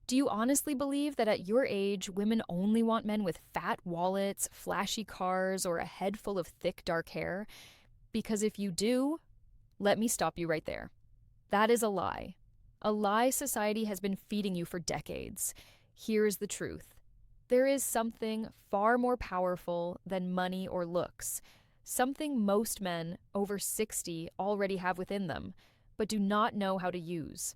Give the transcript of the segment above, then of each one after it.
Do you honestly believe that at your age, women only want men with fat wallets, flashy cars, or a head full of thick, dark hair? Because if you do, let me stop you right there. That is a lie. A lie society has been feeding you for decades. Here's the truth. There is something far more powerful than money or looks, something most men over 60 already have within them, but do not know how to use.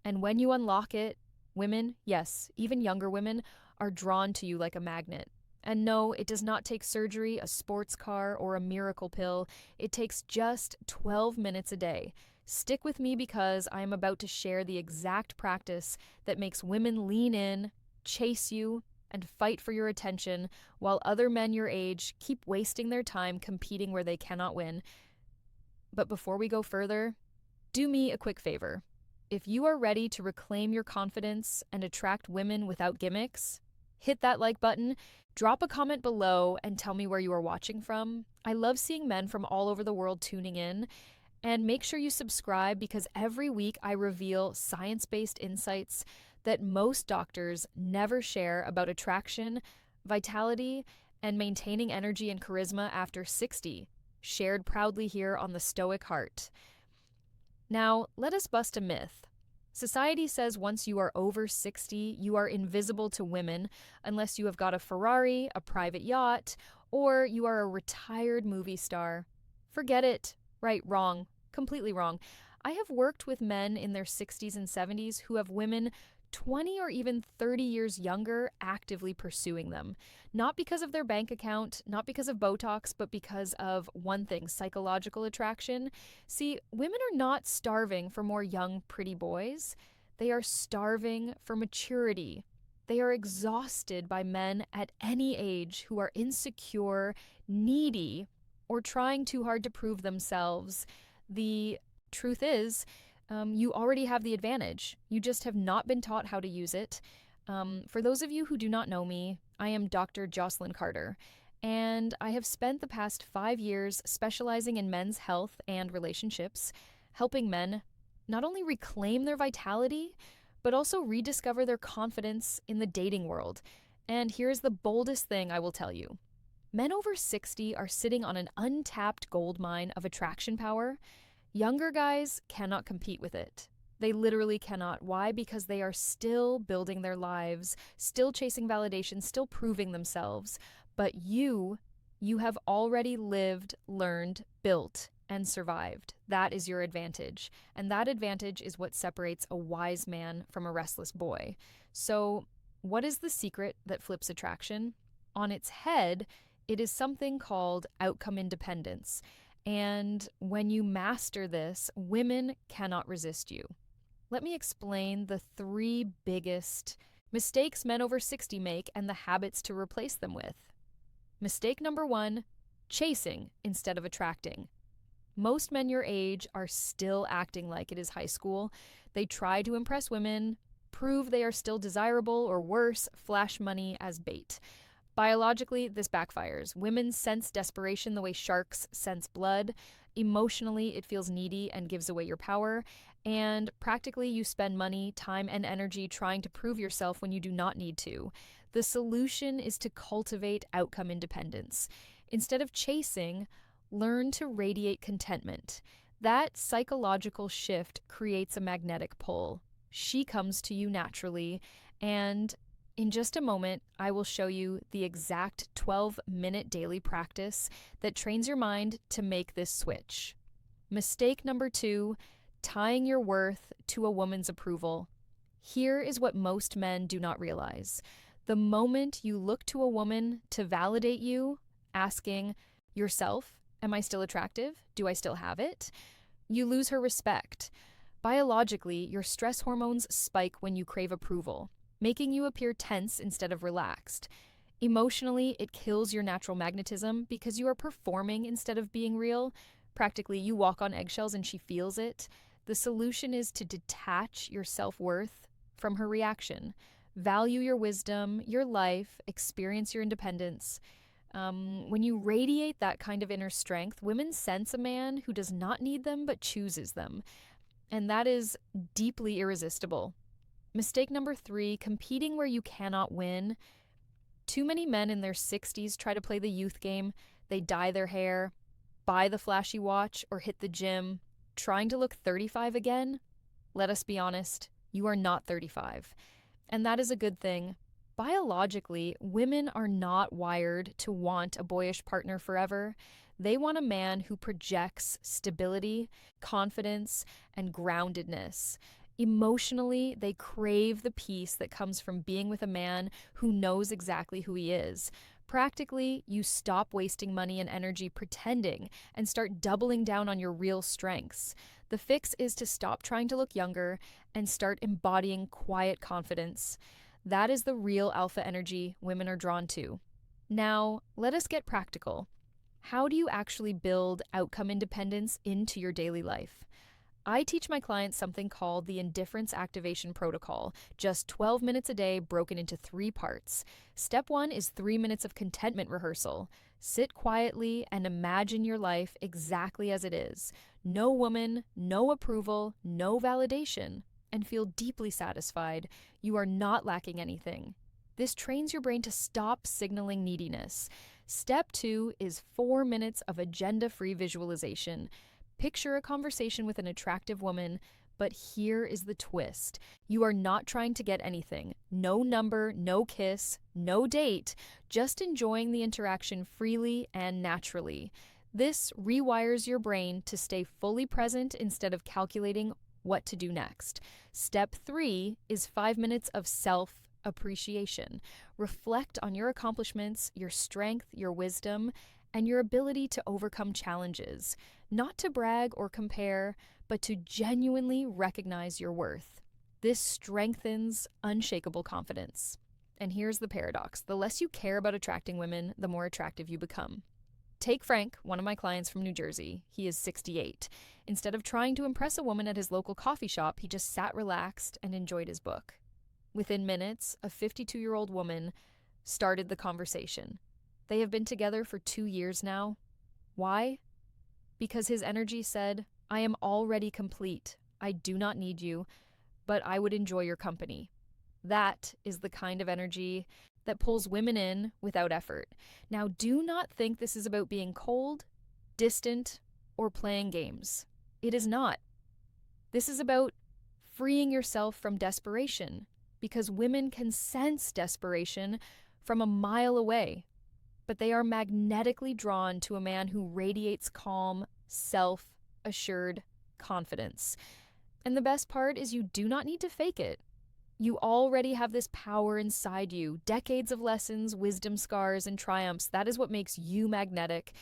And when you unlock it, women, yes, even younger women, are drawn to you like a magnet. And no, it does not take surgery, a sports car, or a miracle pill. It takes just 12 minutes a day. Stick with me because I am about to share the exact practice that makes women lean in, chase you, and fight for your attention while other men your age keep wasting their time competing where they cannot win. But before we go further, do me a quick favor. If you are ready to reclaim your confidence and attract women without gimmicks, hit that like button, drop a comment below, and tell me where you are watching from. I love seeing men from all over the world tuning in. And make sure you subscribe because every week I reveal science-based insights that most doctors never share about attraction, vitality, and maintaining energy and charisma after 60, shared proudly here on The Stoic Heart. Now, let us bust a myth. Society says once you are over 60, you are invisible to women unless you have got a Ferrari, a private yacht, or you are a retired movie star. Forget it. Right, wrong. Completely wrong. I have worked with men in their 60s and 70s who have women 20 or even 30 years younger actively pursuing them. Not because of their bank account, not because of Botox, but because of one thing, psychological attraction. See, women are not starving for more young, pretty boys. They are starving for maturity. They are exhausted by men at any age who are insecure, needy, or trying too hard to prove themselves. The truth is, you already have the advantage. You just have not been taught how to use it. For those of you who do not know me, I am Dr. Jocelyn Carter, and I have spent the past 5 years specializing in men's health and relationships, helping men not only reclaim their vitality, but also rediscover their confidence in the dating world. And here's the boldest thing I will tell you. Men over 60 are sitting on an untapped gold mine of attraction power. Younger guys cannot compete with it. They literally cannot. Why? Because they are still building their lives, still chasing validation, still proving themselves. But you have already lived, learned, built, and survived. That is your advantage. And that advantage is what separates a wise man from a restless boy. So, what is the secret that flips attraction? On its head, it is something called outcome independence. And when you master this, women cannot resist you. Let me explain the 3 biggest mistakes men over 60 make and the habits to replace them with. Mistake number 1, chasing instead of attracting. Most men your age are still acting like it is high school. They try to impress women, prove they are still desirable, or worse, flash money as bait. Biologically, this backfires. Women sense desperation the way sharks sense blood. Emotionally, it feels needy and gives away your power. And practically, you spend money, time, and energy trying to prove yourself when you do not need to. The solution is to cultivate outcome independence. Instead of chasing, learn to radiate contentment. That psychological shift creates a magnetic pull. She comes to you naturally, and in just a moment, I will show you the exact 12-minute daily practice that trains your mind to make this switch. Mistake number 2, tying your worth to a woman's approval. Here is what most men do not realize. The moment you look to a woman to validate you, asking yourself, am I still attractive? Do I still have it? You lose her respect. Biologically, your stress hormones spike when you crave approval, making you appear tense instead of relaxed. Emotionally, it kills your natural magnetism because you are performing instead of being real. Practically, you walk on eggshells and she feels it. The solution is to detach your self-worth from her reaction. Value your wisdom, your life, experience your independence. When you radiate that kind of inner strength, women sense a man who does not need them but chooses them. And that is deeply irresistible. Mistake number 3, competing where you cannot win. Too many men in their 60s try to play the youth game. They dye their hair, buy the flashy watch, or hit the gym, trying to look 35 again. Let us be honest, you are not 35. And that is a good thing. Biologically, women are not wired to want a boyish partner forever. They want a man who projects stability, confidence, and groundedness. Emotionally, they crave the peace that comes from being with a man who knows exactly who he is. Practically, you stop wasting money and energy pretending and start doubling down on your real strengths. The fix is to stop trying to look younger and start embodying quiet confidence. That is the real alpha energy women are drawn to. Now, let us get practical. How do you actually build outcome independence into your daily life? I teach my clients something called the Indifference Activation Protocol, just 12 minutes a day broken into 3 parts. Step 1 is 3 minutes of contentment rehearsal. Sit quietly and imagine your life exactly as it is. No woman, no approval, no validation, and feel deeply satisfied. You are not lacking anything. This trains your brain to stop signaling neediness. Step 2 is 4 minutes of agenda-free visualization. Picture a conversation with an attractive woman, but here is the twist. You are not trying to get anything. No number, no kiss, no date, just enjoying the interaction freely and naturally. This rewires your brain to stay fully present instead of calculating what to do next. Step 3 is 5 minutes of self-appreciation. Reflect on your accomplishments, your strength, your wisdom, and your ability to overcome challenges. Not to brag or compare, but to genuinely recognize your worth. This strengthens unshakable confidence. And here's the paradox. The less you care about attracting women, the more attractive you become. Take Frank, one of my clients from New Jersey. He is 68. Instead of trying to impress a woman at his local coffee shop, he just sat relaxed and enjoyed his book. Within minutes, a 52-year-old woman started the conversation. They have been together for 2 years now. Why? Because his energy said, I am already complete. I do not need you, but I would enjoy your company. That is the kind of energy that pulls women in without effort. Now, do not think this is about being cold, distant, or playing games. It is not. This is about freeing yourself from desperation, because women can sense desperation from a mile away. But they are magnetically drawn to a man who radiates calm, self-assured confidence. And the best part is you do not need to fake it. You already have this power inside you, decades of lessons, wisdom scars, and triumphs. That is what makes you magnetic.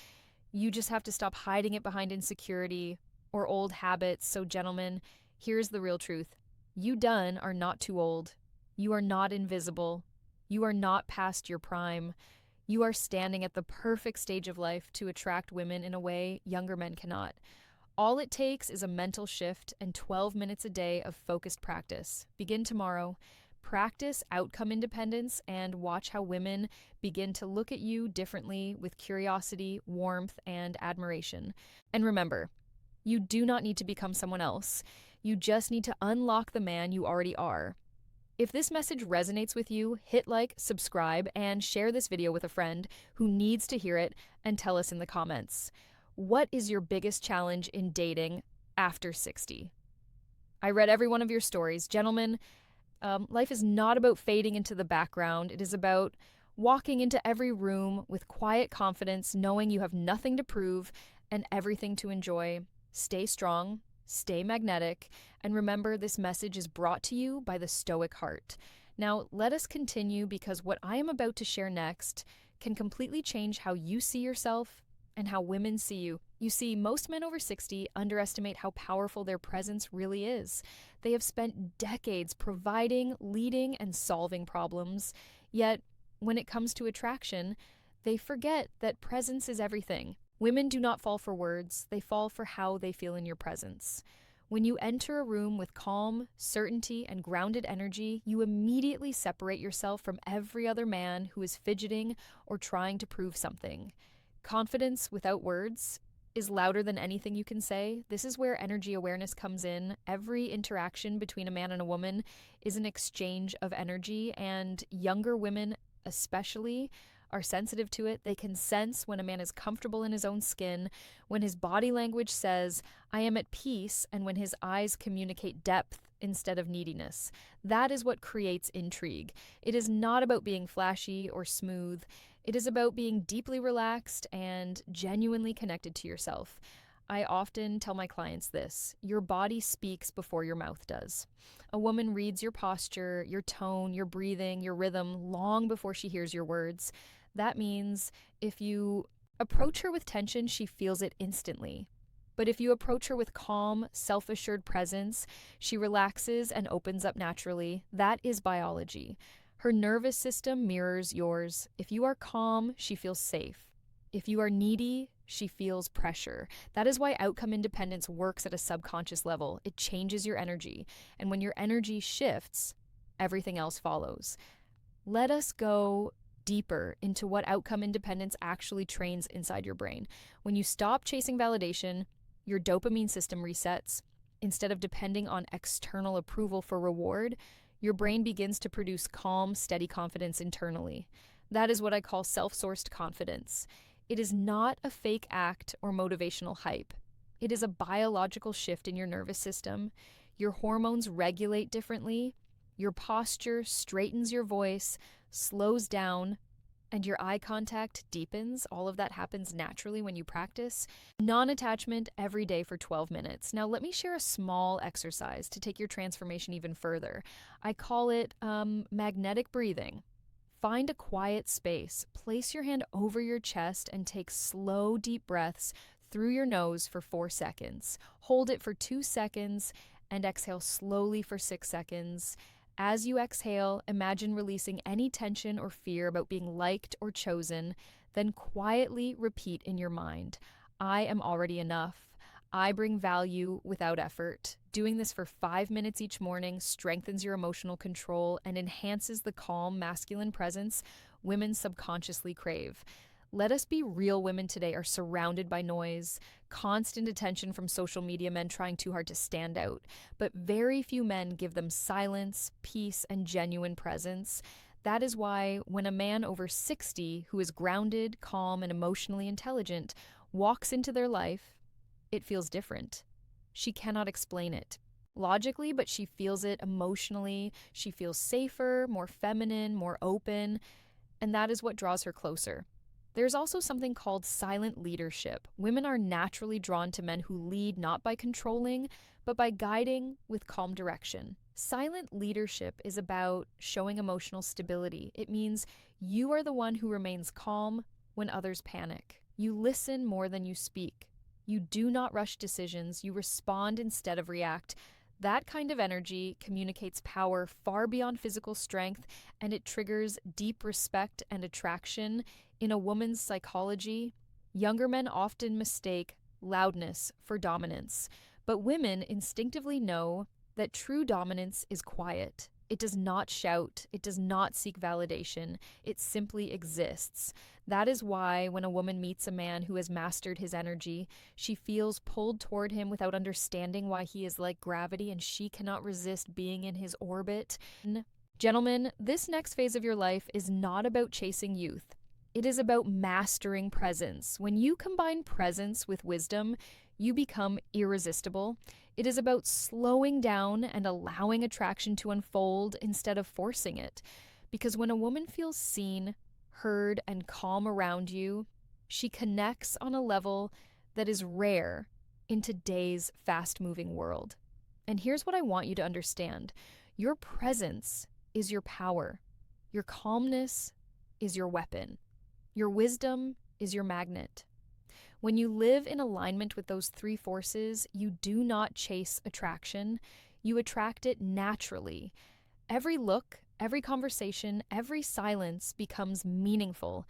You just have to stop hiding it behind insecurity or old habits. So gentlemen, here's the real truth. You done are not too old. You are not invisible. You are not past your prime. You are standing at the perfect stage of life to attract women in a way younger men cannot. All it takes is a mental shift and 12 minutes a day of focused practice. Begin tomorrow. Practice outcome independence and watch how women begin to look at you differently with curiosity, warmth, and admiration. And remember, you do not need to become someone else. You just need to unlock the man you already are. If this message resonates with you, hit like, subscribe, and share this video with a friend who needs to hear it, and tell us in the comments. What is your biggest challenge in dating after 60? I read every one of your stories. Gentlemen, life is not about fading into the background. It is about walking into every room with quiet confidence, knowing you have nothing to prove and everything to enjoy. Stay strong. Stay magnetic, and remember this message is brought to you by the Stoic Heart. Now, let us continue because what I am about to share next can completely change how you see yourself and how women see you. You see, most men over 60 underestimate how powerful their presence really is. They have spent decades providing, leading, and solving problems, yet when it comes to attraction, they forget that presence is everything. Women do not fall for words, they fall for how they feel in your presence. When you enter a room with calm, certainty, and grounded energy, you immediately separate yourself from every other man who is fidgeting or trying to prove something. Confidence without words is louder than anything you can say. This is where energy awareness comes in. Every interaction between a man and a woman is an exchange of energy, and younger women, especially, are sensitive to it. They can sense when a man is comfortable in his own skin, when his body language says, I am at peace, and when his eyes communicate depth instead of neediness. That is what creates intrigue. It is not about being flashy or smooth. It is about being deeply relaxed and genuinely connected to yourself. I often tell my clients this: your body speaks before your mouth does. A woman reads your posture, your tone, your breathing, your rhythm long before she hears your words. That means if you approach her with tension, she feels it instantly. But if you approach her with calm, self-assured presence, she relaxes and opens up naturally. That is biology. Her nervous system mirrors yours. If you are calm, she feels safe. If you are needy, she feels pressure. That is why outcome independence works at a subconscious level. It changes your energy. And when your energy shifts, everything else follows. Let us go deeper into what outcome independence actually trains inside your brain. When you stop chasing validation, your dopamine system resets. Instead of depending on external approval for reward, your brain begins to produce calm, steady confidence internally. That is what I call self-sourced confidence. It is not a fake act or motivational hype. It is a biological shift in your nervous system. Your hormones regulate differently. Your posture straightens your voice, slows down, and your eye contact deepens. All of that happens naturally when you practice. Non-attachment every day for 12 minutes. Now, let me share a small exercise to take your transformation even further. I call it magnetic breathing. Find a quiet space, place your hand over your chest, and take slow, deep breaths through your nose for 4 seconds. Hold it for 2 seconds and exhale slowly for 6 seconds. As you exhale, imagine releasing any tension or fear about being liked or chosen. Then quietly repeat in your mind, I am already enough. I bring value without effort. Doing this for 5 minutes each morning strengthens your emotional control and enhances the calm, masculine presence women subconsciously crave. Let us be real. Women today are surrounded by noise, constant attention from social media men trying too hard to stand out, but very few men give them silence, peace, and genuine presence. That is why when a man over 60 who is grounded, calm, and emotionally intelligent walks into their life, it feels different. She cannot explain it logically, but she feels it emotionally. She feels safer, more feminine, more open, and that is what draws her closer. There's also something called silent leadership. Women are naturally drawn to men who lead not by controlling, but by guiding with calm direction. Silent leadership is about showing emotional stability. It means you are the one who remains calm when others panic. You listen more than you speak. You do not rush decisions. You respond instead of react. That kind of energy communicates power far beyond physical strength, and it triggers deep respect and attraction. In a woman's psychology, younger men often mistake loudness for dominance, but women instinctively know that true dominance is quiet. It does not shout. It does not seek validation. It simply exists. That is why when a woman meets a man who has mastered his energy, she feels pulled toward him without understanding why he is like gravity, and she cannot resist being in his orbit. Gentlemen, this next phase of your life is not about chasing youth. It is about mastering presence. When you combine presence with wisdom, you become irresistible. It is about slowing down and allowing attraction to unfold instead of forcing it. Because when a woman feels seen, heard, and calm around you, she connects on a level that is rare in today's fast-moving world. And here's what I want you to understand. Your presence is your power. Your calmness is your weapon. Your wisdom is your magnet. When you live in alignment with those three forces, you do not chase attraction. You attract it naturally. Every look, every conversation, every silence becomes meaningful.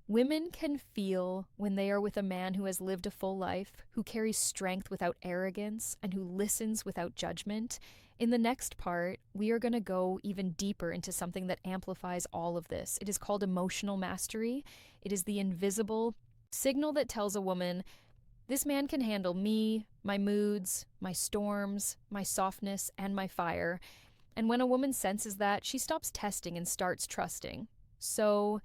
Women can feel when they are with a man who has lived a full life, who carries strength without arrogance, and who listens without judgment. In the next part, we are going to go even deeper into something that amplifies all of this. It is called emotional mastery. It is the invisible signal that tells a woman This man can handle me, my moods, my storms, my softness, and my fire. And when a woman senses that, she stops testing and starts trusting. So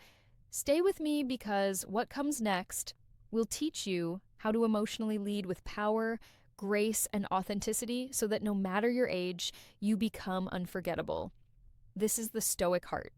stay with me because what comes next will teach you how to emotionally lead with power, grace, and authenticity so that no matter your age, you become unforgettable. This is the Stoic Heart.